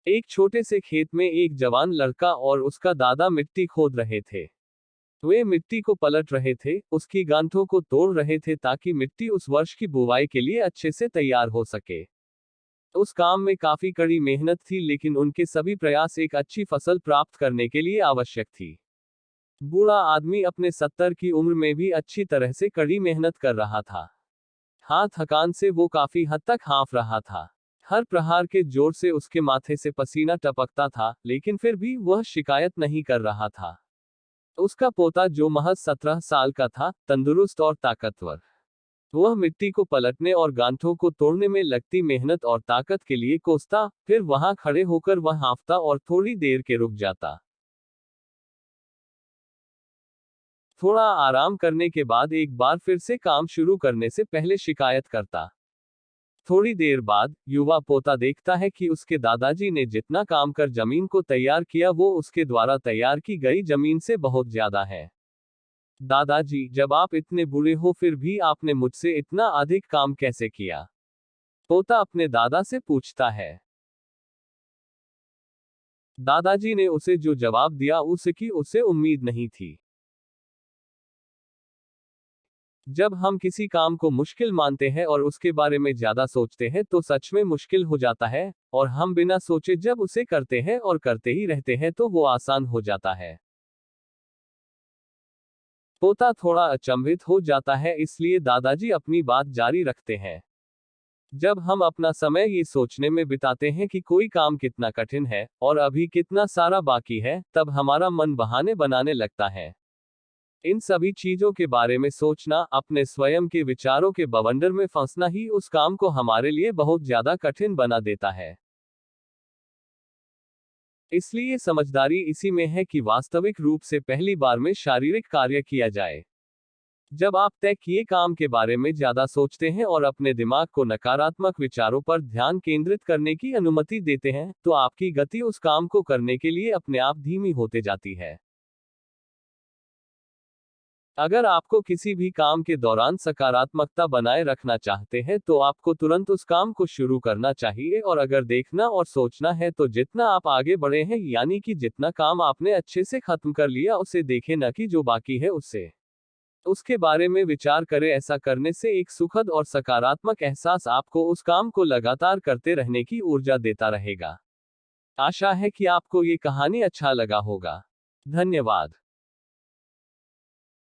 एक छोटे से खेत में एक जवान लड़का और उसका दादा मिट्टी खोद रहे थे। वे मिट्टी को पलट रहे थे, उसकी गांठों को तोड़ रहे थे ताकि मिट्टी उस वर्ष की बुवाई के लिए अच्छे से तैयार हो सके। उस काम में काफी कड़ी मेहनत थी, लेकिन उनके सभी प्रयास एक अच्छी फसल प्राप्त करने के लिए आवश्यक थी। बूढ़ा आदमी अपने 70 की उम्र में भी अच्छी तरह से कड़ी मेहनत कर रहा था। हाँ, थकान से वो काफी हद तक हाँफ रहा था। हर प्रहार के जोर से उसके माथे से पसीना टपकता था, लेकिन फिर भी वह शिकायत नहीं कर रहा था। उसका पोता, जो महज 17 साल का था, तंदुरुस्त और ताकतवर, वह मिट्टी को पलटने और गांठों को तोड़ने में लगती मेहनत और ताकत के लिए कोसता, फिर वहां खड़े होकर वह हाँफता और थोड़ी देर के रुक जाता। थोड़ा आराम करने के बाद एक बार फिर से काम शुरू करने से पहले शिकायत करता। थोड़ी देर बाद युवा पोता देखता है कि उसके दादाजी ने जितना काम कर जमीन को तैयार किया वो उसके द्वारा तैयार की गई जमीन से बहुत ज्यादा है। दादाजी, जब आप इतने बूढ़े हो फिर भी आपने मुझसे इतना अधिक काम कैसे किया? पोता अपने दादा से पूछता है। दादाजी ने उसे जो जवाब दिया उसकी उसे उम्मीद नहीं थी। जब हम किसी काम को मुश्किल मानते हैं और उसके बारे में ज्यादा सोचते हैं तो सच में मुश्किल हो जाता है, और हम बिना सोचे जब उसे करते हैं और करते ही रहते हैं तो वो आसान हो जाता है। पोता थोड़ा अचंभित हो जाता है, इसलिए दादाजी अपनी बात जारी रखते हैं। जब हम अपना समय ये सोचने में बिताते हैं कि कोई काम कितना कठिन है और अभी कितना सारा बाकी है, तब हमारा मन बहाने बनाने लगता है। इन सभी चीजों के बारे में सोचना, अपने स्वयं के विचारों के बवंडर में फंसना ही उस काम को हमारे लिए बहुत ज्यादा कठिन बना देता है। इसलिए समझदारी इसी में है कि वास्तविक रूप से पहली बार में शारीरिक कार्य किया जाए। जब आप तय किए काम के बारे में ज्यादा सोचते हैं और अपने दिमाग को नकारात्मक विचारों पर ध्यान केंद्रित करने की अनुमति देते हैं, तो आपकी गति उस काम को करने के लिए अपने आप धीमी होते जाती है। अगर आपको किसी भी काम के दौरान सकारात्मकता बनाए रखना चाहते हैं तो आपको तुरंत उस काम को शुरू करना चाहिए, और अगर देखना और सोचना है तो जितना आप आगे बढ़े हैं, यानी कि जितना काम आपने अच्छे से खत्म कर लिया उसे देखें, न कि जो बाकी है उससे उसके बारे में विचार करें। ऐसा करने से एक सुखद और सकारात्मक एहसास आपको उस काम को लगातार करते रहने की ऊर्जा देता रहेगा। आशा है कि आपको ये कहानी अच्छा लगा होगा। धन्यवाद।